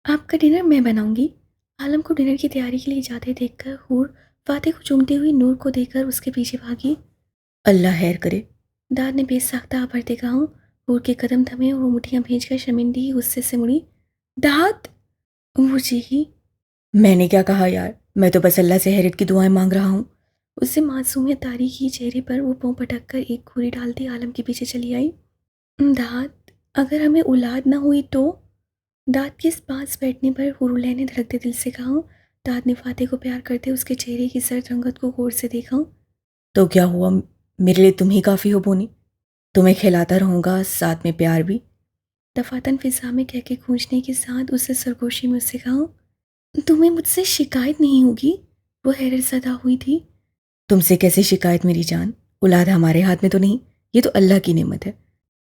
आपका डिनर मैं बनाऊंगी। आलम को डिनर की तैयारी के लिए जाते देखकर हूर फातिह को चूमती हुई नूर को देखकर उसके पीछे भागी। अल्लाह खैर करे। दाद ने बेसाख्ता भरते कहा। हूर के कदम थमे और वो मुठ्ठियां भेजकर शर्मिंदी गुस्से से मुड़ी। दाद, वो चीखी। मैंने क्या कहा यार, मैं तो बस अल्लाह से हैरत की दुआएं मांग रहा हूँ। उससे मासूमियत तारीखी चेहरे पर वो पाँव पटक कर एक घूरी डालती आलम के पीछे चली आई। दाद, अगर हमें औलाद ना हुई तो? दाद के पास बैठने पर हुरुलैन ने धड़कते दिल से कहा। दाद ने फातिह को प्यार करते उसके चेहरे की सर्द रंगत को गौर से देखा। तो क्या हुआ, मेरे लिए तुम ही काफ़ी हो बोनी। तुम्हें खिलाता रहूँगा, साथ में प्यार भी। दफातन फिजा में कह के गूंजने के साथ उससे सरगोशी में उससे कहा। तुम्हें मुझसे शिकायत नहीं होगी? वो हैरत ज़दा हुई थी। तुमसे कैसे शिकायत मेरी जान, औलाद हमारे हाथ में तो नहीं, ये तो अल्लाह की नेमत है।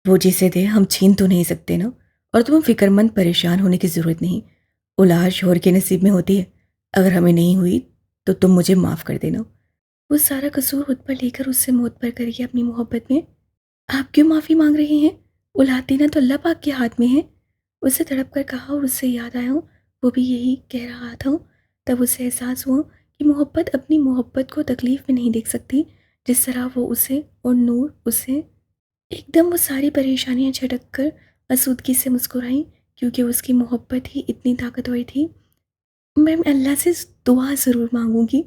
वो जिसे दे हम छीन तो नहीं सकते ना। और तुम्हें फिक्रमंद परेशान होने की ज़रूरत नहीं। औलाद शोहर के नसीब में होती है, अगर हमें नहीं हुई तो तुम मुझे माफ़ कर देना। वो सारा कसूर खुद पर लेकर उससे मोहब्बत पर करिए अपनी मोहब्बत में। आप क्यों माफ़ी मांग रहे हैं? औलाद देना तो अल्लाह पाक के हाथ में है। उसे तड़प कर कहा और उससे याद आया वो भी यही कह रहा था। तब उसे एहसास हुआ कि मोहब्बत अपनी मोहब्बत को तकलीफ़ में नहीं देख सकती जिस तरह वो उसे और नूर उसे। एकदम वो सारी परेशानियां झटक कर आसूदगी से मुस्कुराई क्योंकि उसकी मोहब्बत ही इतनी ताकतवर थी। मैं अल्लाह से दुआ ज़रूर मांगूंगी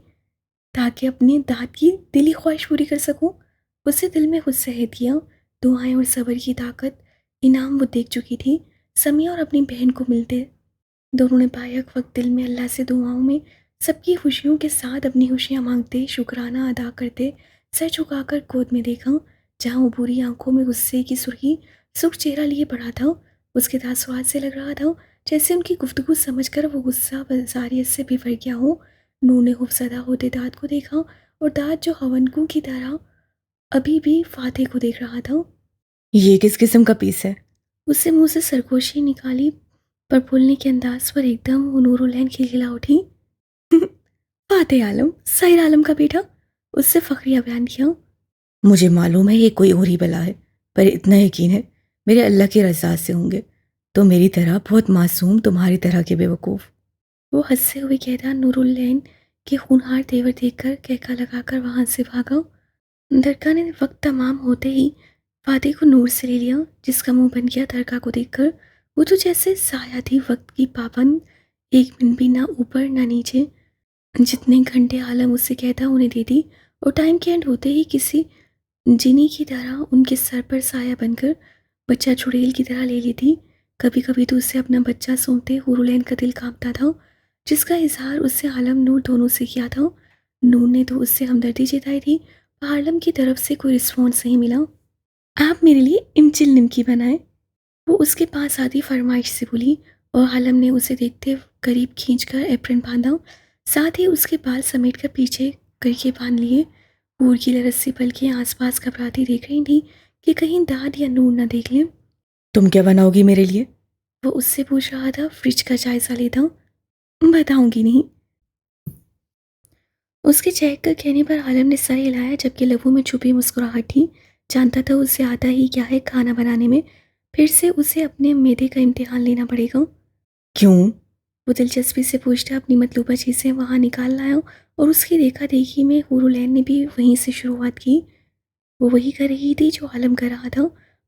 ताकि अपने दाद की दिली ख्वाहिश पूरी कर सकूं। उसे दिल में खुद सह दिया। दुआएं और सब्र की ताकत इनाम वो देख चुकी थी। समिया और अपनी बहन को मिलते दोनों ने बायक वक्त दिल में अल्लाह से दुआओं में सबकी खुशियों के साथ अपनी खुशियां मांगते शुक्राना अदा करते सर झुकाकर गोद में देखा जहां वो बुरी आंखों में गुस्से की सुर्खी सुख चेहरा लिए पड़ा था। उसके दासवाद से लग रहा था जैसे उनकी गुफ्तगू समझकर वो गुस्सा बाजारियत से बिफर गया हो। नूर ने खौफसदा होते दाद को देखा और दाद जो हवनकों की तरह अभी भी फातिह को देख रहा था। ये किस किस्म का पीस है? उससे मुंह से सरगोशी निकाली पर बोलने के अंदाज पर एकदम वो नूरुलैन खिलखिला उठी। फातिह आलम, साहिर आलम का बेटा, उससे फखरिया बयान किया। मुझे मालूम है ये कोई और ही बला है, पर इतना यकीन है मेरे अल्लाह की रज़ा से होंगे। तो मेरी तरह बहुत मासूम, तुम्हारी तरह के बेवकूफ़। वो हंसते हुए कहता नूरुलैन के खूनहार तेवर देखकर कहका लगाकर वहां से भागा। दरका ने वक्त तमाम होते ही फातिह को नूर से ले लिया जिसका मुंह बन गया दरका को देखकर। वो तो जैसे साया थी वक्त की पाबंद, एक मिनट भी ना ऊपर ना नीचे। जितने घंटे आलम उससे कहता उन्हें दे दी और टाइम के एंड होते ही किसी जिनी की तरह उनके सर पर साया बनकर बच्चा चुड़ैल की तरह ले ली थी। कभी कभी तो उससे अपना बच्चा सौंपते हुरुलैन का दिल कांपता था जिसका इजहार उससे आलम नूर दोनों से किया था। नूर ने तो उससे हमदर्दी जताई थी पर आलम की तरफ से कोई रिस्पॉन्स नहीं मिला। आप मेरे लिए इमचिल निमकी बनाए, वो उसके पास आती फरमाइश से बोली और आलम ने उसे देखते करीब खींचकर एप्रन बांधा, साथ ही उसके बाल समेटकर पीछे करके बांध लिए। पूर की लरस्सी पलकें आसपास घबराती देख रही थी कि कहीं दाद या नूर न देख लें। तुम क्या बनाओगी मेरे लिए? वो उससे पूछ रहा था फ्रिज का जायजा लेता। बताऊंगी नहीं, उसके चहक कर कहने पर आलम ने सर हिलाया जबकि लबों में छुपी मुस्कुराहट थी। जानता था उससे आता ही क्या है खाना बनाने में। फिर से उसे अपने मैदे का इम्तिहान लेना पड़ेगा। क्यों? वो दिलचस्पी से पूछता अपनी मतलूबा चीज़ें वहाँ निकाल लाया और उसकी देखा देखी में हुरुलैन ने भी वहीं से शुरुआत की। वो वही कर रही थी जो आलम कर रहा था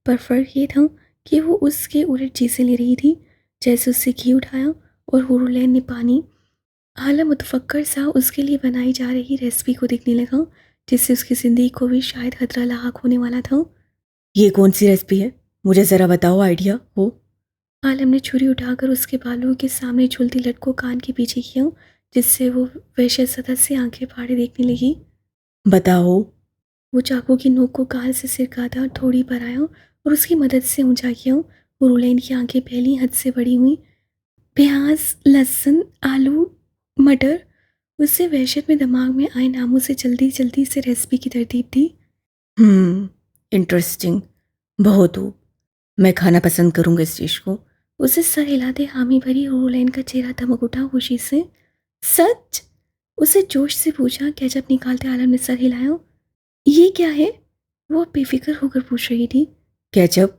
पर फ़र्क ये था कि वो उसके उलट चीज़ें ले रही थी। जैसे उससे घी उठाया और हुरुलैन ने पानी। आलम मुतफक्कर सा उसके लिए बनाई जा रही रेसिपी को देखने लगा जिससे उसकी ज़िंदगी को भी शायद खतरा लाक होने वाला था। ये कौन सी रेसिपी है, मुझे ज़रा बताओ, आइडिया हो। आलम ने छुरी उठाकर उसके बालों के सामने झूलती लट को कान के पीछे किया जिससे वो वहशत सतह से आंखें फाड़े देखने लगी। बताओ। वो चाकू की नोक को गाल से सिरकाता थोड़ी पर आया और उसकी मदद से ऊंचा किया। और रुलैन की आंखें पहली हद से बड़ी हुई। प्याज, लहसुन, आलू, मटर, उससे वहशत में दिमाग में आए नामों से जल्दी जल्दी से रेसिपी की तरतीब थी। इंटरेस्टिंग, बहुत हो। मैं खाना पसंद करूँगा इस डिश को। उसे सर हिलाते हामी भरी रुलैन का चेहरा दमक उठा खुशी से। सच? उसे जोश से पूछा केचप निकालते आलम ने सर हिलाया। ये क्या है? वो बेफिक्र होकर पूछ रही थी। केचप?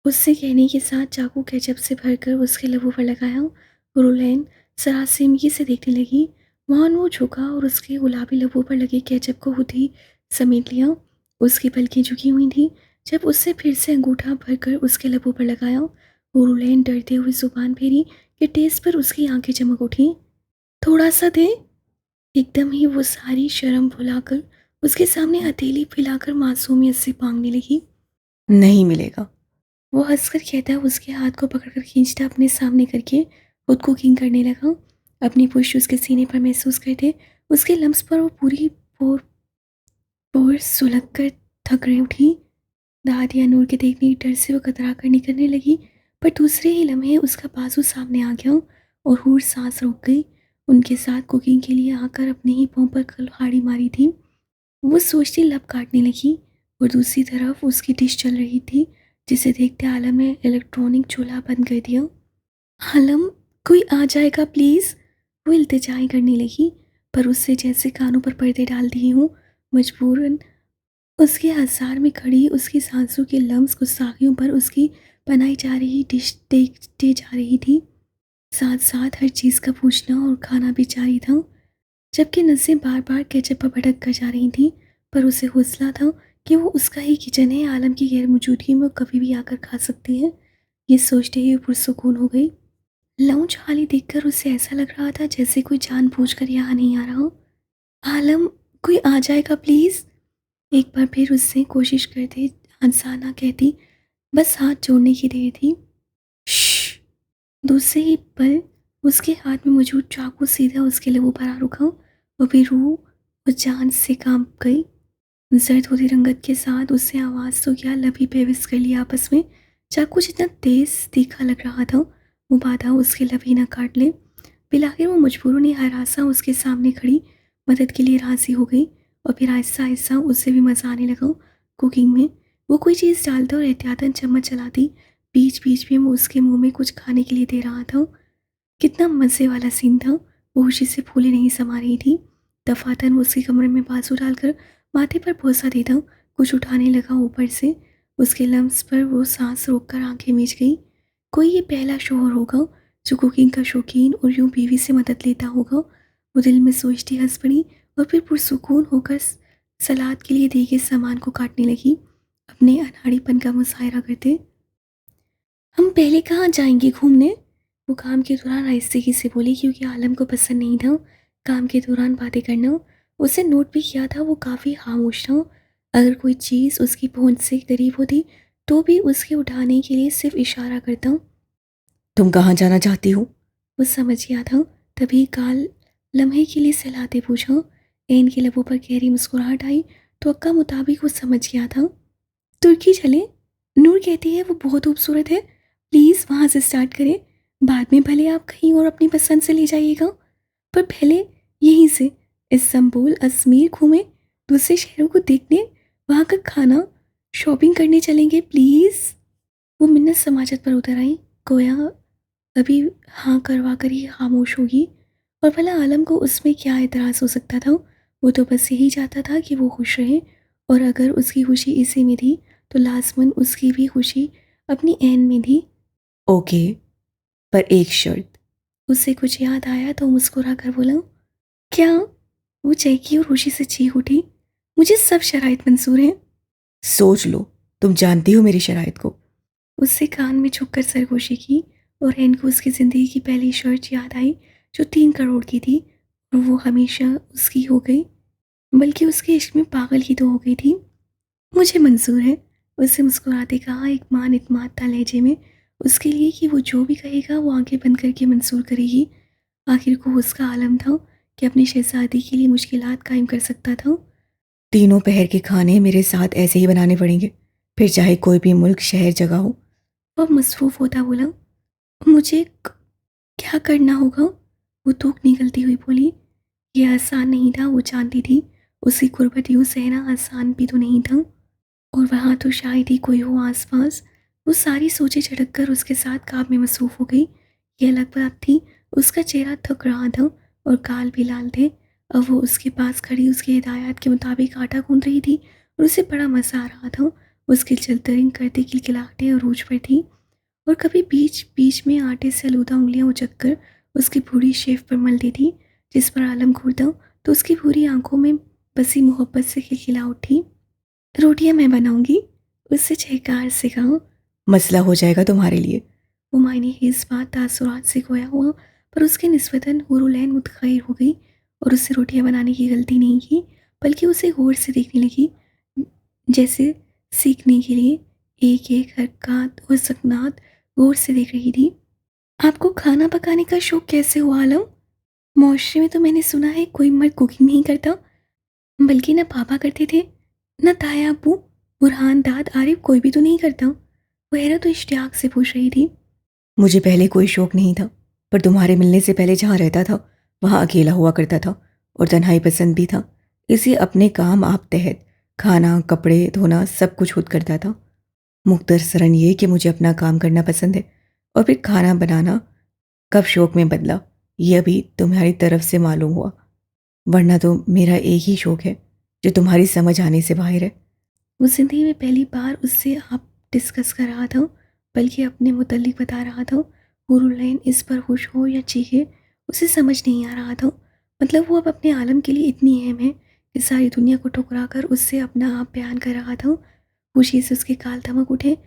उससे कहने के साथ चाकू केचप से भरकर उसके लबों पर लगाया। रुलैन सरासमगी से देखने लगी। वहां वो झुका और उसके गुलाबी लबों पर लगे केचप को खुद ही समेट लिया। उसकी पलकें झुकी हुई थी। जब उससे फिर से अंगूठा भरकर उसके लबों पर लगाया, रुलैन डरते हुए जुबान फेरी कि टेस्ट पर उसकी आंखें चमक उठी। थोड़ा सा दे। एकदम ही वो सारी शर्म भुलाकर उसके सामने हथेली फैलाकर मासूमियत से मांगने लगी। नहीं मिलेगा। वो हंसकर कहता, उसके हाथ को पकड़कर खींचता अपने सामने करके खुद कुकिंग करने लगा। अपनी पुश उसके सीने पर महसूस करते, उसके लम्स पर वो पूरी पोर पोर सुलग कर थक रही उठी। दाद या नूर के देखने के डर से वो कतरा कर निकलने लगी, पर दूसरे ही लम्हे उसका बाजू सामने आ गया और हूर सांस रुक गई। उनके साथ कुकिंग के लिए आकर अपने ही पाँव पर कुल्हाड़ी मारी थी। वो सोचती लब काटने लगी और दूसरी तरफ उसकी डिश चल रही थी, जिसे देखते आलम ने इलेक्ट्रॉनिक चूल्हा बंद कर दिया। आलम, कोई आ जाएगा प्लीज़, वो इल्तिजाई करने लगी, पर उससे जैसे कानों पर पर्दे डाल दिए हूँ। मजबूरन उसके हजार में खड़ी उसकी सांसों के लम्स गुस्ताखियों पर उसकी बनाई जा रही डिश देखते जा रही थी। साथ साथ हर चीज़ का पूछना और खाना भी जारी था, जबकि नज़रें बार बार केचप पर भटक कर जा रही थी। पर उसे हौसला था कि वो उसका ही किचन है, आलम की गैर मौजूदगी में वो कभी भी आकर खा सकती है। ये सोचते ही वो पुरसुकून हो गई। लाउंज खाली देखकर उसे ऐसा लग रहा था जैसे कोई जानबूझकर यहाँ नहीं आ रहा हो। आलम, कोई आ जाएगा प्लीज़, एक बार फिर उससे कोशिश करते हंसाना कहती। बस हाथ जोड़ने की देर थी। श्श। दूसरे ही पल उसके हाथ में मौजूद चाकू सीधा उसके लबों पर आ रुका और फिर रूह और जान से कांप गई। जर्द होती रंगत के साथ उससे आवाज़ तो क्या, लब ही बेविस कर लिया आपस में। चाकू जितना तेज तीखा लग रहा था, वो बाधा उसके लब ही ना काट ले। बिलाखिर वो मजबूरों ने हरासा उसके सामने खड़ी मदद के लिए राजी हो गई और फिर आहिस्ता आहिस्ता उससे भी मज़ा आने लगा कुकिंग में। वो कोई चीज़ डालता और एहतियातन चम्मच चलाती। बीच बीच में वो उसके मुंह में कुछ खाने के लिए दे रहा था। कितना मज़े वाला सीन था। वो खुशी से फूले नहीं समा रही थी। दफातन वो उसके कमरे में बाजू डालकर माथे पर बोसा देता कुछ उठाने लगा ऊपर से। उसके लम्स पर वो सांस रोककर आंखें मीच गई। कोई ये पहला शौहर होगा जो कुकिंग का शौकीन और यूं बीवी से मदद लेता होगा। वो दिल में सोचती हंस पड़ी और फिर पुरसुकून होकर सलाद के लिए दिए गए सामान को काटने लगी, अपने अनाड़ीपन का मुजाहरा करते। हम पहले कहाँ जाएंगे घूमने, वो काम के दौरान आहिस्तेगी से बोली, क्योंकि आलम को पसंद नहीं था काम के दौरान बातें करना। उसे नोट भी किया था वो काफ़ी खामोश था। अगर कोई चीज़ उसकी पहुंच से करीब होती तो भी उसके उठाने के लिए सिर्फ इशारा करता। तुम कहाँ जाना चाहती हो? वो समझ गया था। तभी काल लम्हे के लिए सहलाते पूछा। एन के लबों पर गहरी मुस्कुराहट आई तो अक्का मुताबिक वो समझ गया था। तुर्की चले, नूर कहती है वो बहुत खूबसूरत है, प्लीज़ वहाँ से स्टार्ट करें। बाद में भले आप कहीं और अपनी पसंद से ले जाइएगा, पर पहले यहीं से इस्तांबुल अजमेर घूमें, दूसरे शहरों को देखने, वहाँ का खाना, शॉपिंग करने चलेंगे प्लीज़। वो मिन्नत समाजत पर उतर आई, गोया अभी हाँ करवा कर ही खामोश होगी। और भला आलम को उसमें क्या एतराज़ हो सकता था। वो तो बस यही चाहता था कि वो खुश रहे, और अगर उसकी खुशी इसी में थी तो लाजमन उसकी भी खुशी अपनी ऐन में थी। ओके, पर एक शर्त। उससे कुछ याद आया तो मुस्कुरा कर बोला, क्या। वो चहकी और खुशी से चीख उठी, मुझे सब शराइत मंजूर हैं। सोच लो, तुम जानती हो मेरी शराइत को। उससे कान में झुककर सरगोशी की और एन को उसकी ज़िंदगी की पहली शर्त याद आई जो 3 करोड़ की थी, और वो हमेशा उसकी हो गई, बल्कि उसके इश्क में पागल ही तो हो गई थी। मुझे मंजूर है, उससे मुस्कुराते कहा, एक मान इत्मीनान था लहजे में उसके लिए कि वो जो भी कहेगा वो आंखें बंद करके मंजूर करेगी। आखिर को उसका आलम था कि अपनी शहजादी के लिए मुश्किलात कायम कर सकता था। तीनों पहर के खाने मेरे साथ ऐसे ही बनाने पड़ेंगे, फिर चाहे कोई भी मुल्क शहर जगह हो। वह मसरूफ़ होता बोला, मुझे क्या करना होगा, वो थूक निकलती हुई बोली। यह आसान नहीं था, वो जानती थी उसकी गुर्बत यूँ सहना आसान भी तो नहीं था, और वहाँ तो शायद ही कोई हो आसपास। वो सारी सोचें झटक कर उसके साथ काम में मसरूफ़ हो गई। यह अलग बात थी, उसका चेहरा थक रहा था और गाल भी लाल थे। अब वो उसके पास खड़ी उसकी हिदायत के मुताबिक आटा गूंद रही थी और उसे बड़ा मज़ा आ रहा था। उसकी चलतरिंग करती किलकिलाहटें अरूज पर थी, और कभी बीच बीच में आटे से आलूदा उंगलियां उचक कर उसकी पूरी शेव पर मल दी थी, जिस पर आलम घूरता तो उसकी पूरी आंखों में बसी मोहब्बत से खिलखिला उठी। रोटियां मैं बनाऊंगी, उससे चहकार से कहा। मसला हो जाएगा तुम्हारे लिए। हुमायूं की इस बात तासुरात से खोया हुआ, पर उसके निस्बतन हुरुलैन मुतखैर हो गई और उससे रोटियां बनाने की गलती नहीं की, बल्कि उसे गौर से देखने लगी, जैसे सीखने के लिए। एक एक हरकत और सकनात गौर से देख रही थी। आपको खाना पकाने का शौक कैसे हुआ आलम? माशरे में तो मैंने सुना है कोई मर्द कुकिंग नहीं करता, बल्कि न पापा करते थे, न ताया अबू, बुरहान, दाद, आरिफ, कोई भी तो नहीं करता। वहरा तो इश्तियाक से पूछ रही थी। मुझे पहले कोई शौक नहीं था, पर तुम्हारे मिलने से पहले जहाँ रहता था वहाँ अकेला हुआ करता था और तन्हाई पसंद भी था। इसी अपने काम आप तहत खाना, कपड़े धोना सब कुछ खुद करता था। मुख्तसरन ये कि मुझे अपना काम करना पसंद है और फिर खाना बनाना कब शौक में बदला ये अभी तुम्हारी तरफ से मालूम हुआ, वरना तो मेरा एक ही शौक है जो तुम्हारी समझ आने से बाहर है। वो जिंदगी में पहली बार उससे आप डिस्कस कर रहा था, बल्कि अपने मुतल्लिक बता रहा था। हुरुलैन इस पर खुश हो या चीखे उसे समझ नहीं आ रहा था। मतलब वो अब अपने आलम के लिए इतनी अहम है कि सारी दुनिया को ठुकरा कर उससे अपना आप बयान कर रहा था। खुशी से उसके काल धमक उठे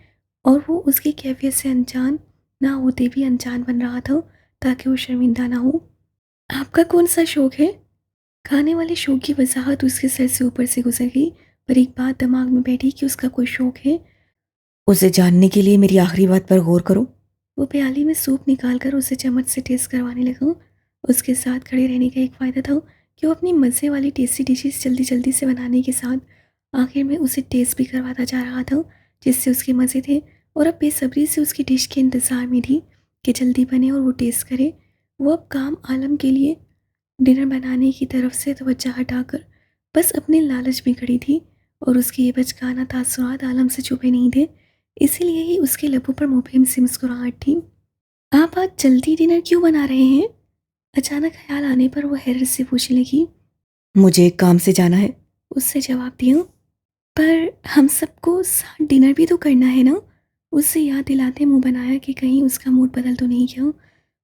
और वो उसकी कैफियत से अनजान ना होते भी अनजान बन रहा था, ताकि वो शर्मिंदा ना हो। आपका कौन सा शौक है? खाने वाले शौक की वजाहत उसके सर से ऊपर से गुजर गई, पर एक बात दिमाग में बैठी कि उसका कोई शौक है। उसे जानने के लिए मेरी आखिरी बात पर गौर करो। वो प्याली में सूप निकालकर उसे चम्मच से टेस्ट करवाने लगा। उसके साथ खड़े रहने का एक फ़ायदा था कि वो अपनी मज़े वाली टेस्टी डिशेस जल्दी जल्दी से बनाने के साथ आखिर में उसे टेस्ट भी करवाता जा रहा था, जिससे उसके मज़े थे। और अब बेसब्री से उसकी डिश के इंतज़ार में थी कि जल्दी बने और वो टेस्ट करे। वो अब काम आलम के लिए डिनर बनाने की तरफ से तवज्जो हटाकर बस अपने लालच में खड़ी थी, और उसके ये बचकाना तासुरात आलम से छुपे नहीं थे, इसीलिए ही उसके लबों पर मुबहिम सी मुस्कुराहट थी। आप आज जल्दी डिनर क्यों बना रहे हैं? अचानक ख्याल आने पर वो हैरत से पूछने लगी। मुझे काम से जाना है। उससे जवाब दिया। पर हम सबको साथ डिनर भी तो करना है ना? उससे याद दिलाते मुंह बनाया कि कहीं उसका मूड बदल तो नहीं गया।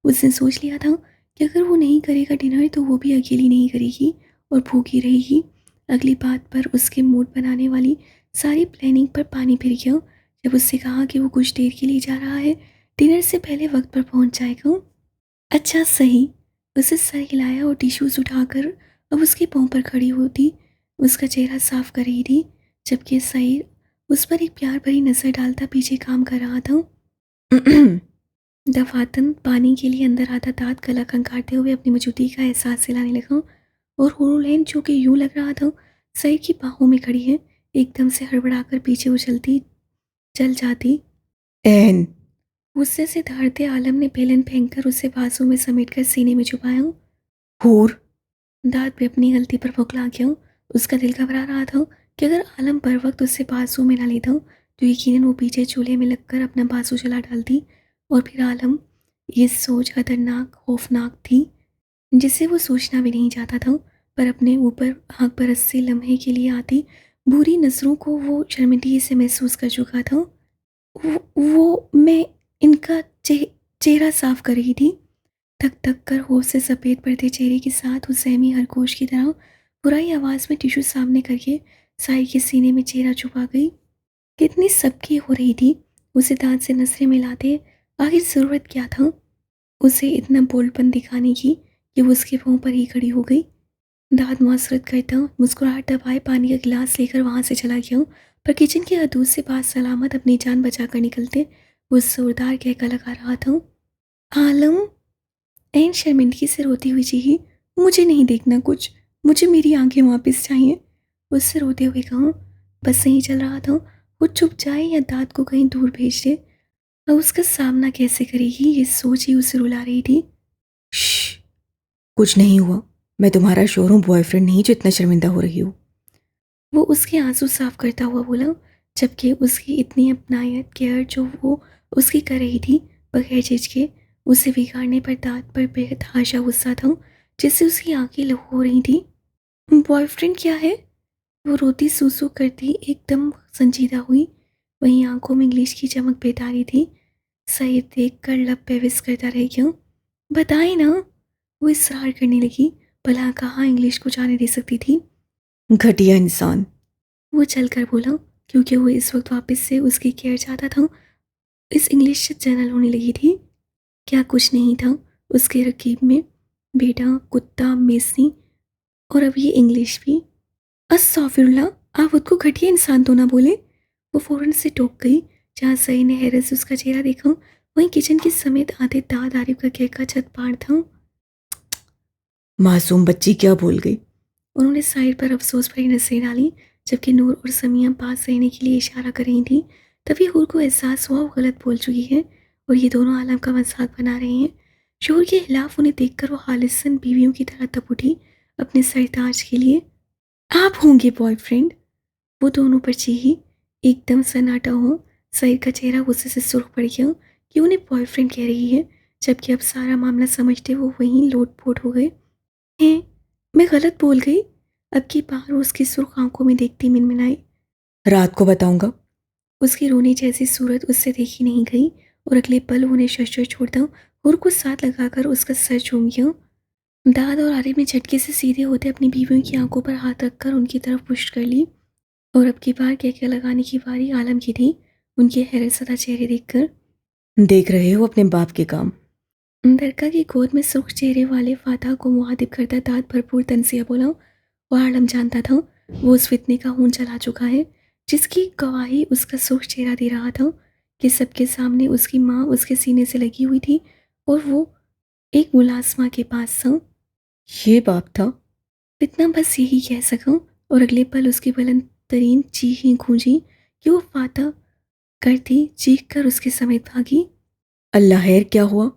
उसने सोच लिया था कि अगर वो नहीं करेगा डिनर तो वो भी अकेली नहीं करेगी और भूखी रहेगी। अगली बात पर उसके मूड बनाने वाली सारी प्लानिंग पर पानी फिर गया जब उससे कहा कि वो कुछ देर के लिए जा रहा है, डिनर से पहले वक्त पर पहुंच जाएगा। अच्छा सही। उसे सर हिलाया और टिश्यूज उठाकर अब उसके पाँव पर खड़ी होती उसका चेहरा साफ कर रही थी, जबकि सईद उस पर एक प्यार भरी नजर डालता पीछे काम कर रहा था। दफातन पानी के लिए अंदर आता दांत गला खंगारते हुए अपनी मौजूदगी का एहसास दिलाने लगा, और हुरुलैन जो कि यूं लग रहा था सईद की बाहों में खड़ी है, एकदम से हड़बड़ाकर पीछे उछलती चल जाती। एहन। गुस्से से दहाड़ते आलम ने बेलन फेंककर उसे बाजू में समेटकर सीने में छुपाया। हूर। दांत भी अपनी गलती पर बौखला गया। उसका दिल घबरा रहा था कि अगर आलम बर वक्त उससे बाजू में ना लेता तो यकीनन वो पीछे चूल्हे में लगकर अपना बाजू जला डालती, और फिर आलम। ये सोच खतरनाक खौफनाक थी, जिसे वो सोचना भी नहीं चाहता था, पर अपने ऊपर आँख बरसते लम्हे के लिए आती बुरी नज़रों को वो शर्मिंदगी से महसूस कर चुका था। वो मैं इनका चेहरा साफ कर रही थी। थक थक कर होश से सफ़ेद पड़ते चेहरे के साथ उस सहमी खरगोश की तरह बुराई आवाज़ में टिश्यू सामने करके साई के सीने में चेहरा छुपा गई। कितनी सबकी हो रही थी उसे दांत से नजरें मिलाते। आखिर ज़रूरत क्या था उसे इतना बोलपन दिखाने की कि वो उसके पाँव पर ही खड़ी हो गई। दांत मुआसरत करता मुस्कुराहट दबाए पानी का गिलास लेकर वहां से चला गया, पर किचन के हदूद से पास सलामत अपनी जान बचाकर निकलते वो जोरदार कहका लगा रहा था। आलम। ऐन शर्मिंदगी से रोती हुई चीखी। मुझे नहीं देखना कुछ, मुझे मेरी आंखें वापस चाहिए। उससे रोते हुए कहा। बस नहीं चल रहा था वो चुप जाए या दांत को कहीं दूर भेज दे। अब उसका सामना कैसे करेगी ये सोच ही उसे रुला रही थी। श्श, कुछ नहीं हुआ। मैं तुम्हारा शोरूम बॉयफ्रेंड नहीं जो इतना शर्मिंदा हो रही हो। वो उसके आंसू साफ करता हुआ बोला, जबकि उसकी इतनी अपनायत केयर जो वो उसकी कर रही थी बगैर झिझके, उसे बिगाड़ने पर दांत पर बेहद हाशा गुस्सा था, जिससे उसकी आंखें लहू हो रही थी। बॉयफ्रेंड क्या है? वो रोती सूसू करती एकदम संजीदा हुई, वहीं आंखों में इंग्लिश की चमक बेतारी थी। सईद देख कर लब बेविस करता रह गया। बताएं ना। वो इसरार करने लगी। भला कहाँ इंग्लिश को जाने दे सकती थी। घटिया इंसान। वो चलकर बोला, क्योंकि वो इस वक्त वापस से उसकी केयर चाहता था। इस इंग्लिश जनरल होने लगी थी। क्या कुछ नहीं था उसके रकीब में। बेटा, कुत्ता, मेसी, और अब ये इंग्लिश भी। अस्तगफिरुल्लाह, आप खुद को घटिया इंसान तो ना बोले। वो फौरन से टोक गई। जहाँ सई ने हैरत से उसका चेहरा देखा, वहीं किचन के समेत आधे दांत आरिफ का कहकर छत पार था। मासूम बच्ची क्या भूल गई। उन्होंने साइड पर अफसोस भरी नजरें डाली, जबकि नूर और समिया पास रहने के लिए इशारा कर रही थी। तभी हूर को एहसास हुआ वो गलत बोल चुकी है और ये दोनों आलम का मजाक बना रहे हैं। शोर के खिलाफ उन्हें देखकर वो खालिसन बीवियों की तरह तप उठी अपने सरताज के लिए। आप होंगे बॉयफ्रेंड। वो दोनों पर चीखी। एकदम सन्नाटा हो। सईद का चेहरा गुस्से से सुर्ख पड़ गया कि उन्हें बॉयफ्रेंड कह रही है, जबकि अब सारा मामला समझते वो वहीं लोटपोट हो गए हैं। मैं गलत बोल गई। अब की बार उसकी सुर्ख आंखों में देखती मिनमिनाई। रात को बताऊंगा। उसकी रोने जैसी सूरत उससे देखी नहीं गई और अगले पल उन्हें शशर छोड़ता और कुछ साथ लगाकर उसका सर चूम गया। दाद और आरे में झटके से सीधे होते अपनी बीवियों की आंखों पर हाथ रखकर उनकी तरफ पुश कर ली। और अब की बार क्या क्या लगाने की बारी आलम की थी, उनके हैरत सदा चेहरे देखकर। देख रहे हो अपने बाप के काम। दरका की गोद में सुर्ख चेहरे वाले फातह को मुहातिब करता दांत भरपूर तनसिया बोला। वो आलम जानता था वो उस फितने का खून चला चुका है, जिसकी गवाही उसका सुर्ख चेहरा दे रहा था कि सबके सामने उसकी माँ उसके सीने से लगी हुई थी और वो एक मुलाजमा के पास था। ये बाप था। फितना बस यही कह सका और अगले पल उसकी बुलंद तरीन चीखें गूंजी कि वो फातह करती चीख कर उसके समेत भागी। अल्लाह खैर, क्या हुआ।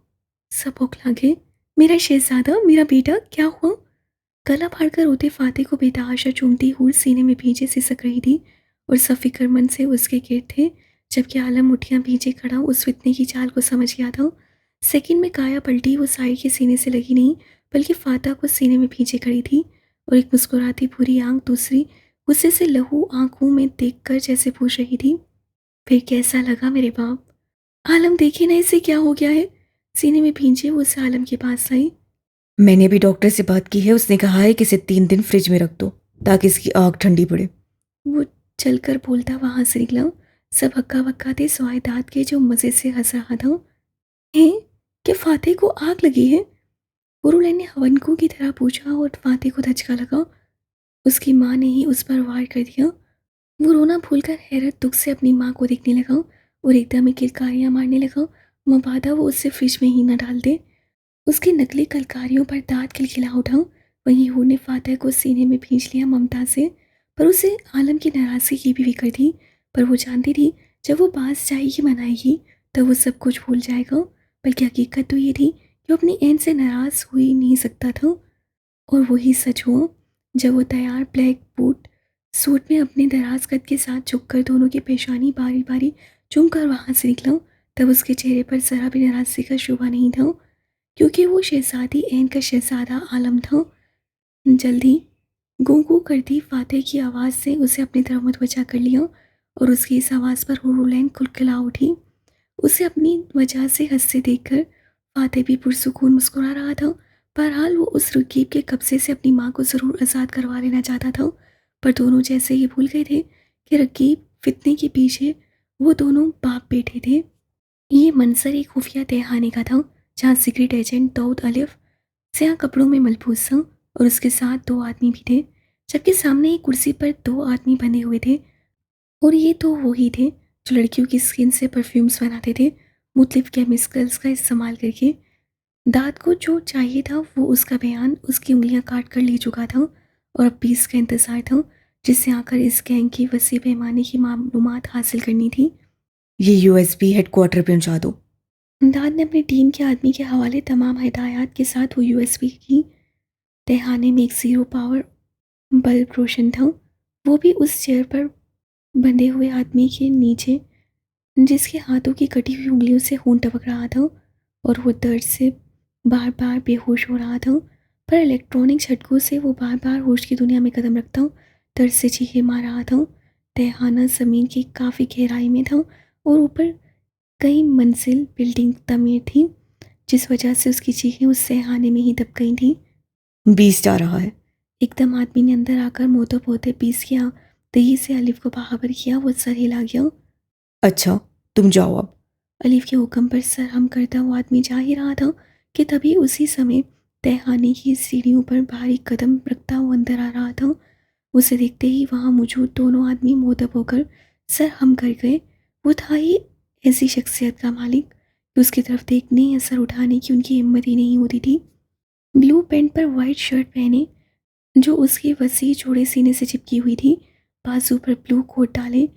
सब बौखला गए। मेरा शहजादा, मेरा बेटा, क्या हुआ। गला फाड़कर रोते फाते को बेतहाशा चूमती हूर सीने में भींचे सिसक रही थी और सब फिक्रमंद से उसके गिर्द थे, जबकि आलम मुठियां भींचे खड़ा उस फितने की चाल को समझ गया था। सेकंड में काया पलटी, वो साई के सीने से लगी नहीं बल्कि फाता को सीने में भींचे खड़ी थी और एक मुस्कुराती पूरी आंख दूसरी गुस्से से लहू आंखों में देखकर जैसे पूछ रही थी, फिर कैसा लगा मेरे बाप। आलम देखे ना इसे क्या हो गया है। सीने में भींचे वो उसे आलम के पास लाई। मैंने भी डॉक्टर से बात की है, उसने कहा है कि इसे 3 दिन फ्रिज में रख दो ताकि इसकी आग ठंडी पड़े। वो चलकर बोलता वहां से निकला। सब हक्का बक्का थे सिवाय दाद के जो मजे से हंस रहा था। हैं, क्या फाते को आग लगी है। गुरुलैन ने हवनकू की तरह पूछा और फाते को धचका लगा। उसकी माँ ने ही उस पर वार कर दिया। वो रोना भूलकर हैरत दुख से अपनी माँ को देखने लगा और एकदम ही किलकारियां मारने लगा। मबादा वो उससे फ्रिज में ही न डाल दे। उसकी नकली कलकारियों पर दांत खिलखिला उठा। वहीं हूर ने फातह को सीने में भींच लिया ममता से, पर उसे आलम की नाराजगी की भी फिक्र थी। पर वो जानती थी जब वो बास जाएगी मनाएगी तब वो सब कुछ भूल जाएगा। बल्कि हकीकत तो ये थी कि वो अपनी एन से नाराज हो ही नहीं सकता था। और वही सच हुआ। जब वो तैयार ब्लैक बूट सूट में अपने दराज कद के साथ झुककर दोनों की पेशानी बारी बारी चूमकर वहां से निकला, तब उसके चेहरे पर जरा भी नाराजगी का शुबा नहीं था, क्योंकि वो शहजादी ऐन का शहजादा आलम था। जल्दी गूं गूं करती फातेह की आवाज़ से उसे अपनी तरफ मुतवज्जा कर लिया और उसकी इस आवाज़ पर हुरूलैन कुलकुला उठी। उसे अपनी वजह से हंसते देखकर फातेह भी पुरसुकून मुस्कुरा रहा था। बहरहाल वो उस रकीब के कब्जे से अपनी माँ को ज़रूर आज़ाद करवा लेना चाहता था, पर दोनों जैसे ये भूल गए थे कि रकीब फितने के पीछे वो दोनों बाप बेटे थे। ये मंजर एक खुफिया तहखाने का था, जहाँ सीक्रेट एजेंट दाऊद अलिफ स्याह कपड़ों में मलबूस था और उसके साथ 2 आदमी भी थे, जबकि सामने एक कुर्सी पर 2 आदमी बंधे हुए थे। और ये तो वो ही थे जो लड़कियों की स्किन से परफ्यूम्स बनाते थे, मुख्तलिफ केमिकल्स का इस्तेमाल करके। दाद को जो चाहिए था वो उसका बयान उसकी उंगलियां काट कर ले चुका था और अब भी इसका इंतज़ार था जिससे आकर इस गैंग की वसी पैमाने की मालूमात हासिल करनी थी। ये यूएसबी हेडक्वार्टर पे पहुंचा दो। दाद ने अपनी टीम के आदमी के हवाले तमाम हिदायत के साथ वो यूएसबी की। तहखाने में एक जीरो पावर बल्ब रोशन था, वो भी उस चेयर पर बंधे हुए आदमी के नीचे, जिसके हाथों की कटी हुई उंगलियों से खून टपक रहा था और वो दर्द से बार बार बेहोश हो रहा था। पर इलेक्ट्रॉनिक झटकों से वो बार बार होश की दुनिया में कदम रखता, दर्द से चीखे मार रहा था। तहखाना ज़मीन की काफ़ी गहराई में था और ऊपर कई मंजिल बिल्डिंग तमीर थी, जिस वजह से उसकी चीखें उस सहहाने में ही दब गई थी। बीस जा रहा है। एकदम आदमी ने अंदर आकर मोते पोते पीस किया, तेजी से अलिफ को बाहर किया। वो सर हिला गया। अच्छा, तुम जाओ अब। अलीफ के हुक्म पर सर हम करता वो आदमी जा ही रहा था कि तभी उसी समय तहखाने की सीढ़ियों पर भारी कदम रखता वो अंदर आ रहा था। उसे देखते ही वहां मौजूद दोनों आदमी मोहतब होकर सर हम कर गए। वो था ही ऐसी शख्सियत का मालिक कि उसकी तरफ देखने या सर उठाने की उनकी हिम्मत ही नहीं होती थी। ब्लू पैंट पर वाइट शर्ट पहने जो उसकी वसी चौड़े सीने से चिपकी हुई थी, बाजू पर ब्लू कोट डाले,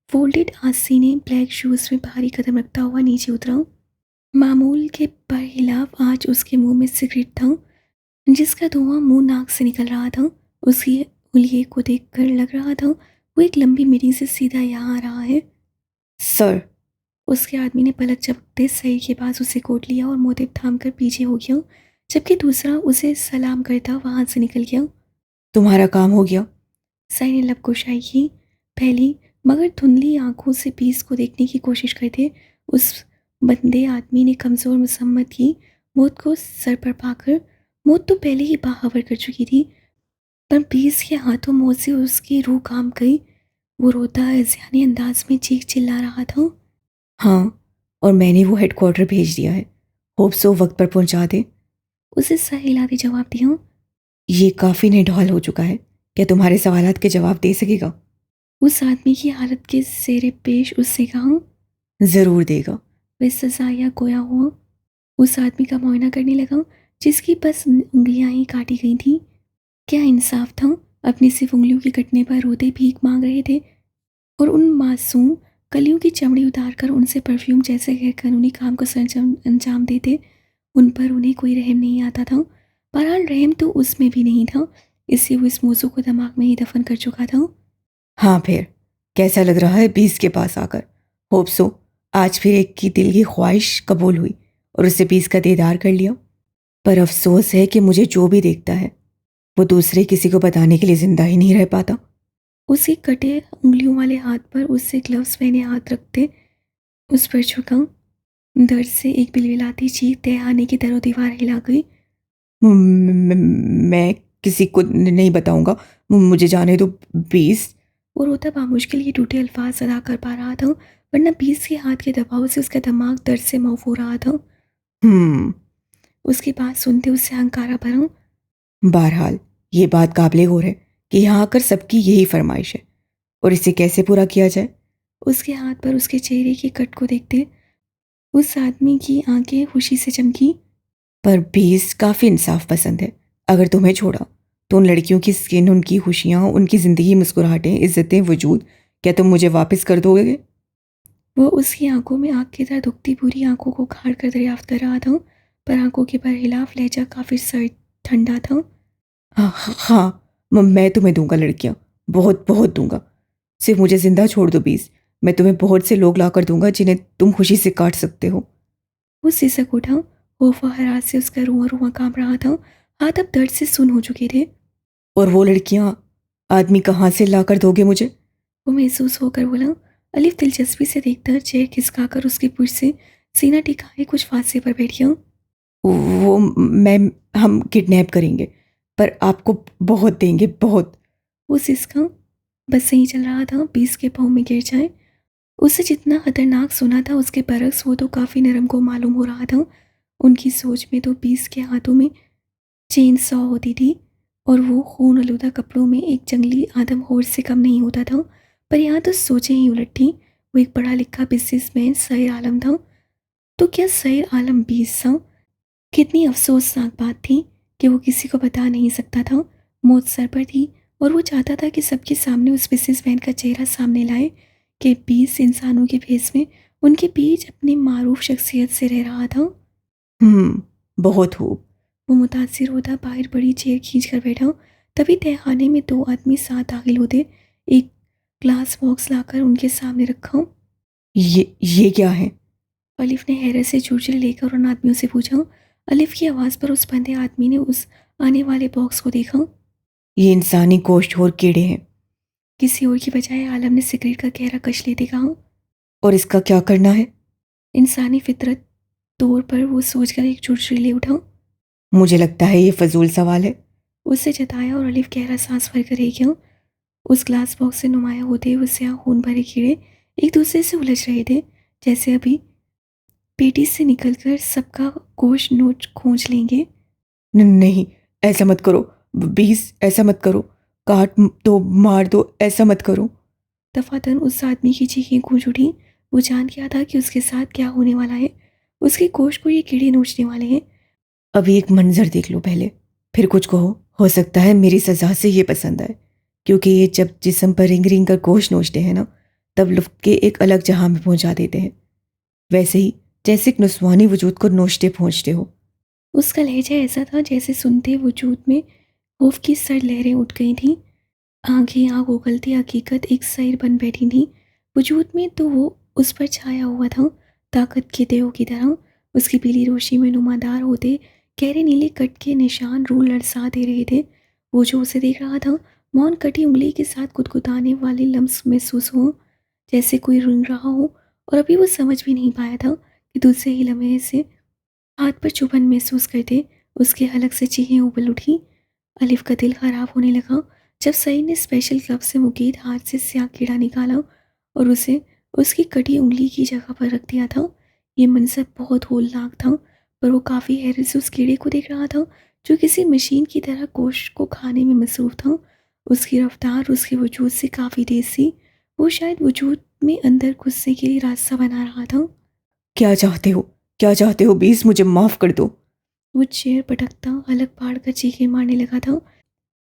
फोल्डेड आस्तीने, ब्लैक शूज में भारी कदम रखता हुआ नीचे उतरा। मामूल के बरखिलाफ आज उसके मुंह में सिगरेट था, जिसका धुआं मुंह नाक से निकल रहा था। उसकी उंगलियों को देखकर लग रहा था वो एक लंबी मीटिंग से सीधा यहाँ आ रहा है। सर। उसके आदमी ने पलक झपकते सही के पास उसे कोट लिया और मोतिफ थाम कर पीछे हो गया, जबकि दूसरा उसे सलाम करता वहां से निकल गया। तुम्हारा काम हो गया। सही ने लब कुशाई की, पहली मगर धुंधली आंखों से पीस को देखने की कोशिश करते उस बंदे आदमी ने कमज़ोर मसम्मत की मौत को सर पर पाकर। मौत तो पहले ही बाहवर कर चुकी थी, पर पीस के हाथों मौत से उसकी रूह काम गई। वो रोता अज्ञानी अंदाज में चीख चिल्ला रहा था। हाँ, और मैंने वो हेडक्वार्टर भेज दिया है। होप सो वक्त पर पहुंचा दे। उसे सर हिलाते जवाब दिया। ये काफ़ी निढाल हो चुका है। क्या तुम्हारे सवालात के जवाब दे सकेगा? उस आदमी की हालत के सेरे पेश उससे कहा। ज़रूर देगा। वे सजा या गोया हुआ उस आदमी का मुआयना करने लगा, जिसकी बस उंगलियां ही काटी गई थी। क्या इंसाफ था, अपनी सिर्फ उंगलियों के कटने पर रोते भीख मांग रहे थे, और उन मासूम कलियों की चमड़ी उतारकर उनसे परफ्यूम जैसे गैरकानूनी काम को अंजाम देते, उन पर उन्हें कोई रहम नहीं आता था। बहरहाल रहम तो उसमें भी नहीं था, इससे वो इस मौजू को दिमाग में ही दफन कर चुका था। हाँ, फिर कैसा लग रहा है 20 के पास आकर? होप सो आज फिर एक की दिल की ख्वाहिश कबूल हुई और उससे 20 का दीदार कर लिया। पर अफसोस है कि मुझे जो भी देखता है वो दूसरे किसी को बताने के लिए जिंदा ही नहीं रह पाता। उसी कटे उंगलियों वाले हाथ पर उससे ग्लव्स पहने हाथ रखते उस पर झुका। दर्द से एक बिलबिलाती चीख तहखाने की दरो दीवार हिला गई। मैं किसी को नहीं बताऊंगा, मुझे जाने दो 20। वो रोता बामुश्किल ये टूटे अल्फाज अदा कर पा रहा था, वरना 20 के हाथ के दबाव से उसका दिमाग दर्द से मौफ हो रहा था। उसकी बात सुनते उससे हंकारा भरा। बहरहाल ये बात काबिले गौर है कि यहाँ आकर सबकी यही फरमाइश है, और इसे कैसे पूरा किया जाए? उसके हाथ पर उसके चेहरे की कट को देखते उस आदमी की आंखें खुशी से चमकी। पर 20 काफ़ी इंसाफ पसंद है। अगर तुम्हें छोड़ा तो उन लड़कियों की स्किन, उनकी खुशियाँ, उनकी ज़िंदगी, मुस्कुराहटें, इज्जतें, वजूद, क्या तुम मुझे वापस कर दोगे? वो उसकी आंखों में आग की तरह दुखती पूरी आंखों को खाड़ कर दरियाफ्त कर रहा था, पर आंखों के बरखिलाफ लहजा काफी सर्द ठंडा था। हाँ हाँ, मैं तुम्हें दूंगा लड़कियाँ, बहुत बहुत दूंगा। सिर्फ मुझे जिंदा छोड़ दो 20। मैं तुम्हें बहुत से लोग ला कर दूंगा जिन्हें तुम खुशी से काट सकते हो। वो सिसक उठा। खौफ और हरास से उसका रुआ रुआ कांप रहा था, हाथ अब दर्द से सुन्न हो चुके थे। और वो लड़कियाँ आदमी कहाँ से ला कर दोगे मुझे? वो महसूस होकर बोला। अलिफ दिलचस्पी से देखकर चेयर खिसकाकर उसकी पुश से सीना टिकाए कुछ फांसे पर बैठ गया। वो मैं हम किडनैप करेंगे, पर आपको बहुत देंगे, बहुत। वो सिसका। बस सही चल रहा था 20 के पाँव में गिर जाए। उससे जितना खतरनाक सुना था उसके बरक्स वो तो काफ़ी नरम को मालूम हो रहा था। उनकी सोच में तो 20 के हाथों में चेन सॉ होती थी, और वो खून आलूदा कपड़ों में एक जंगली आदम होर से कम नहीं होता था। पर यहाँ तो सोचें ही उलट थी। वो एक पढ़ा लिखा बिजनेसमैन सईर आलम था, तो क्या सईर आलम 20 था? कितनी अफसोसनाक बात थी कि वो किसी को बता नहीं सकता था। मौत सर पर थी, और वो चाहता था कि सबके सामने उस बिजनेसमैन का चेहरा सामने लाए कि 20 इंसानों के भेस में उनके बीच अपनी मारूफ शख्सियत से रह रहा था। बहुत खूब। वो मुतासिर होता बाहर बड़ी चेयर खींच कर बैठा। तभी तहखाने में दो आदमी साथ दाखिल होते। एक ग्लास बॉक्स लाकर उनके सामने रखा। ये क्या है? अलिफ ने हैरत से चूचले लेकर उन आदमियों से पूछा। अलिफ की आवाज़ पर उस बंदे आदमी ने उस आने वाले बॉक्स को देखा। ये इंसानी गोश्त और कीड़े हैं। किसी और की बजाय आलम ने सिगरेट का गहरा कश लेते कहा। और इसका क्या करना है? इंसानी फितरत, तौर पर वो सोचकर एक चुटकुले ले उठा। मुझे लगता है ये फजूल सवाल है। उससे जताया और अलिफ गहरा सांस भरकर रह गया। उस ग्लास बॉक्स से नुमाया होते हुए स्याह खून भरे कीड़े एक दूसरे से उलझ रहे थे, जैसे अभी पेटी से निकलकर सबका गोश्त नोच खोज लेंगे। नहीं, ऐसा मत करो। 20, ऐसा मत करो। काट दो, मार दो, ऐसा मत करो। दफातन उस आदमी की चीखें गूंज उठी। वो जान गया था कि उसके साथ क्या होने वाला है। उसके गोश्त को ये कीड़े नोचने वाले हैं। अभी एक मंजर देख लो पहले, फिर कुछ कहो। हो सकता है मेरी सजा से ये पसंद आए, क्योंकि ये जब जिस्म पर रिंग रिंग कर गोश्त नोचते हैं ना, तब लुफ्त के एक अलग जहां में पहुंचा देते हैं, वैसे ही जैसे एक नुस्वानी वजूद को नोचते पहुंचते हो। उसका लहजा ऐसा था जैसे सुनते वजूद में खौफ की सर लहरें उठ गई थीं। आंखें आग उगलती हकीकत एक सैर बन बैठी थी वजूद में, तो वो उस पर छाया हुआ था ताकत के देव की तरह। उसकी पीली रोशनी में नुमादार होते गहरे नीले कट के निशान रूह लरसा दे रहे थे। वो जो उसे देख रहा था, मौन कटी उंगली के साथ गुदगुदाने वाले लम्स महसूस हो, जैसे कोई रुन रहा हो। और अभी वो समझ भी नहीं पाया था कि दूसरे ही लम्हे से हाथ पर चुभन महसूस करते उसके हलक से चीखें उबल उठी। अलिफ का दिल खराब होने लगा जब सईद ने स्पेशल ग्लव से मुकीद हाथ से स्याह कीड़ा निकाला और उसे उसकी कटी उंगली की जगह पर रख दिया था। ये मंजर बहुत होलनाक था, पर वो काफ़ी हैरत से उस कीड़े को देख रहा था जो किसी मशीन की तरह गोश्त को खाने में मसरूफ था। उसकी रफ्तार उसके वजूद से काफ़ी तेज थी। वो शायद वजूद में अंदर घुसने के लिए रास्ता बना रहा था। क्या चाहते हो? क्या चाहते हो 20? मुझे माफ कर दो। वो चेयर पटकता अलग फाड़ कर चीखें मारने लगा था।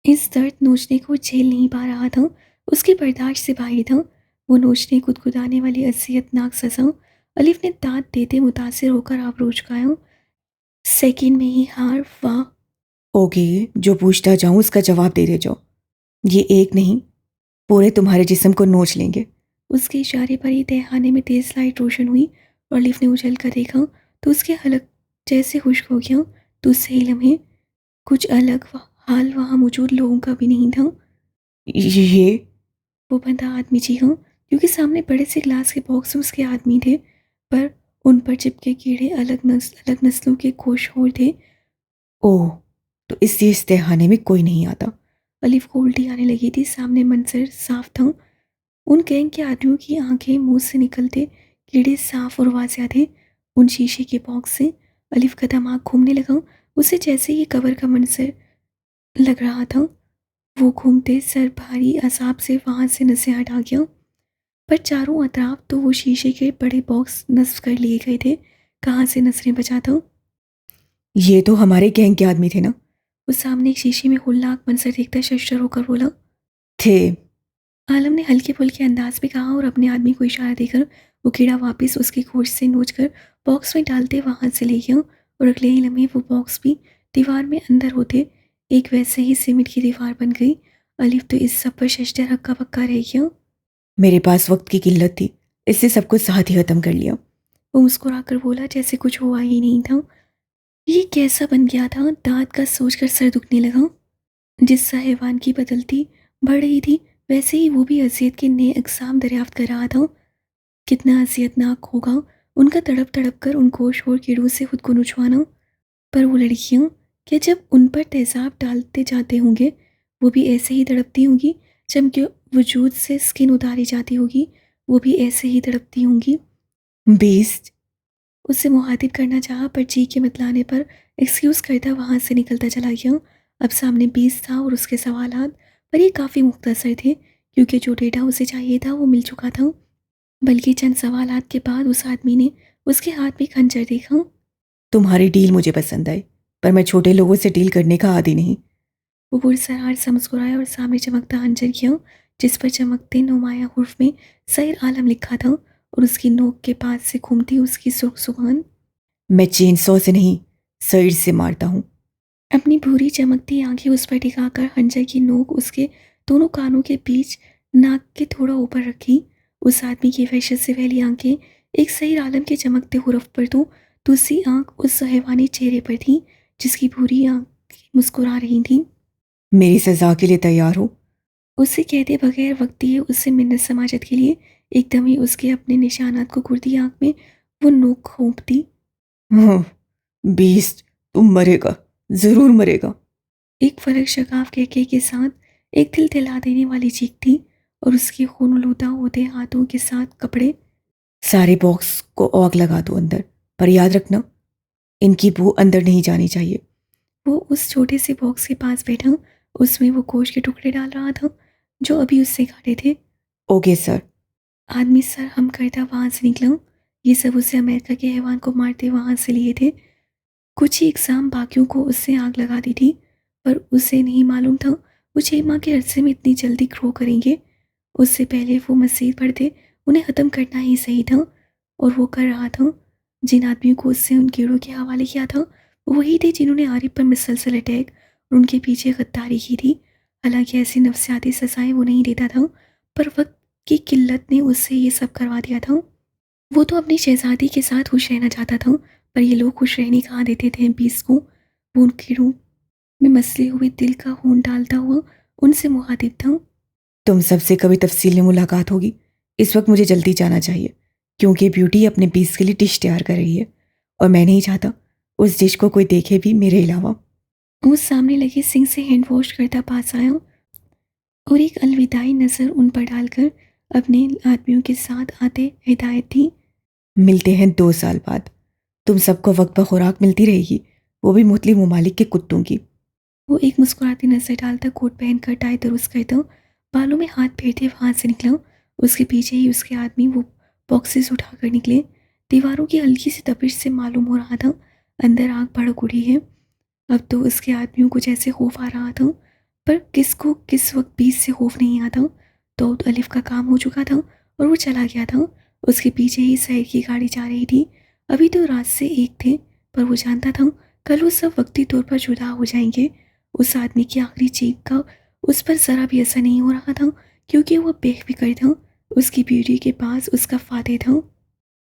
इस दर्द नोचने को झेल नहीं पा रहा था, उसकी बर्दाश्त से बाहर था। वो नोचने गुदगुदाने वाली असियतनाक सजा। अलिफ ने दांत देते मुतासिर होकर आबरू झुकाया। सेकंड में ही हार वाह। ओके, जो पूछता जाऊं उसका जवाब दे जाओ। ये एक नहीं, पूरे तुम्हारे जिस्म को नोच लेंगे। उसके इशारे पर ही तहखाने में तेज लाइट रोशन हुई और अलिफ ने उछल कर देखा तो उसके हलक जैसे खुश्क हो गया। तो उससे ही लम्हे कुछ अलग हाल वहाँ मौजूद लोगों का भी नहीं था। ये वो बंदा आदमी जी हाँ, क्योंकि सामने बड़े से ग्लास के बॉक्स में उसके आदमी थे, पर उन पर चिपके कीड़े अलग नस्लों के खोशहोर थे। ओह, तो इस तहखाने में कोई नहीं आता। अलिफ को उल्टी आने लगी थी। सामने मंजर साफ था। उन गैंग के आदमियों की आंखें मुंह से निकलते कीड़े साफ और वाज़िया थे। उन शीशे के बॉक्स से अलिफ का दिमाग घूमने लगा। उसे जैसे ये कबर का मंजर लग रहा था। वो घूमते सर भारी असाब से वहाँ से नसें हटा गया, पर चारों अतराफ तो वो शीशे के बड़े बॉक्स नस्ब कर लिए गए थे। कहाँ से नजरें बचाता। ये तो हमारे गैंग के आदमी थे ना? वो सामने एक शीशे में होलनाक मंजर देखता शर्र होकर बोला। थे। आलम ने हल्के फुल्के अंदाज में कहा और अपने आदमी को इशारा देकर वो कीड़ा वापस उसकी खोज से नोच कर बॉक्स में डालते वहां से ले गया। और अगले ही लम्हे वो बॉक्स भी दीवार में अंदर होते एक वैसे ही सीमेंट की दीवार बन गई। अलिफ तो इस सब पर शशदर हक्का बक्का रह गया। मेरे पास वक्त की किल्लत थी, इससे सब कुछ साथ ही खत्म कर लिया। वो मुस्कुराकर बोला जैसे कुछ हुआ ही नहीं था। ये कैसा बन गया था, दांत का सोचकर सर दुखने लगा। जिस साहिवान की बदलती बढ़ रही थी, वैसे ही वो भी अजियत के नए अकसाम दरियाफ्त कर रहा था। कितना असियतनाक होगा उनका तड़प तड़प कर उन गोशोर कीड़ों से खुद को नुचवाना। पर वो लड़कियां, क्या जब उन पर तेजाब डालते जाते होंगे वो भी ऐसे ही तड़पती होंगी? जब उनके वजूद से स्किन उतारी जाती होगी वो भी ऐसे ही तड़पती होंगी? बीस्ट। उससे मुहातिब करना चाहा, पर जी के मतलाने पर एक्सक्यूज़ करता वहाँ से निकलता चला गया। अब सामने 20 था और उसके सवालात पर ये काफ़ी मुख्तसर थे, क्योंकि जो डेटा उसे चाहिए था वो मिल चुका था। बल्कि चंद सवालात के बाद उस आदमी ने उसके हाथ में खंजर देखा। तुम्हारी डील मुझे पसंद आई, पर मैं छोटे लोगों से डील करने का आदी नहीं। वो पुरसरार सा मुस्कुराया और सामने चमकता खंजर किया, जिस पर चमकते नुमाया हुर्फ में सैर आलम लिखा था और उसकी नोक के पास से घूमती उसकी सुर्ख जुबान। मैं चेनसॉ से नहीं, सईद से मारता हूँ। अपनी भूरी चमकती आंखें उस पर टिकाकर खंजर की नोक उसके दोनों कानों के बीच नाक के थोड़ा ऊपर रखी। उस आदमी की वहशत से फैली आंखें एक सही आलम के चमकते हुरफ पर तो दूसरी आंख उस हैवानी चेहरे पर थी जिसकी भूरी आंखें मुस्कुरा रही थीं। मेरी सजा के लिए तैयार हो? उसे कहते बगैर वक्त दिए उससे मिन्नत समाजत के लिए एकदम ही उसके अपने निशानात को कुर्दी आंख में वो नोक घोंपती। हाँ, बीस्ट, तुम मरेगा, जरूर मरेगा। एक फर्क शगाफ कहके के साथ एक दिल दिला देने वाली चीख थी और उसके खून लूटा होते हाथों के साथ कपड़े। सारे बॉक्स को आग लगा दो अंदर, पर याद रखना इनकी बू अंदर नहीं जानी चाहिए। वो उस छोटे से बॉक्स के पास बैठा, उसमें वो गोश्त के टुकड़े डाल रहा था जो अभी उससे काटे थे। Okay sir. आदमी सर हम करता वहां से निकला। ये सब उसे अमेरिका के हैवान को मारते वहां से लिए थे। कुछ ही एग्जाम बाकियों को उससे आग लगा दी थी, पर उसे नहीं मालूम था वो 6 माह के अरसे में इतनी जल्दी ग्रो करेंगे। उससे पहले वो मसीह पढ़ते, उन्हें ख़त्म करना ही सही था, और वो कर रहा था। जिन आदमियों को उससे उन कीड़ों के हवाले किया था वो वही थे जिन्होंने आरिफ पर मुसलसल अटैक और उनके पीछे गद्दारी की थी। हालांकि ऐसी नफसियाती सजाएं वो नहीं देता था, पर वक्त की किल्लत ने उससे ये सब करवा दिया था। वो तो अपनी शहजादी के साथ खुश रहना चाहता था, पर ये लोग खुश रहने कहाँ देते थे बीस को। वो उन कीड़ों में मसले हुए दिल का खून डालता हुआ उनसे मुखातिब था। तुम सबसे कभी तफसील में मुलाकात होगी। इस वक्त मुझे जल्दी जाना चाहिए, क्योंकि ब्यूटी अपने बीस के लिए डिश तैयार कर रही है और मैं नहीं चाहता उस डिश को कोई देखे भी मेरे अलावा। वो सामने लगे सिंक से हैंड वॉश करता पास आया और एक अलविदाई नज़र उन पर डालकर अपने आदमियों के साथ आते हिदायत थी। मिलते हैं 2 साल बाद। तुम सबको वक्त पर खुराक मिलती रहेगी, वो भी मुख्तलिफ ममालिक के कुत्तों की। वो एक मुस्कुराती नजर डालता कोट पहनकर टाई दुरुस्त करता, बालों में हाथ फेरते वहां से निकला। उसके पीछे ही उसके आदमी वो बॉक्सेस उठाकर निकले। दीवारों की हल्की सी तपिश से मालूम हो रहा था अंदर आग भड़क उठी है। अब तो उसके आदमियों को जैसे खौफ आ रहा था, पर किसको किस वक्त बीच से खौफ नहीं आता। तो अलिफ का काम हो चुका था और वो चला गया था। उसके पीछे ही शहर की गाड़ी जा रही थी। अभी तो रात से एक थे, पर वो जानता था कल वो सब वक्ती तौर पर जुदा हो जाएंगे। उस आदमी की आखिरी चीख का उस पर ज़रा भी असर नहीं हो रहा था, क्योंकि वो बेफिक्र था। उसकी ब्यूटी के पास उसका फाते था।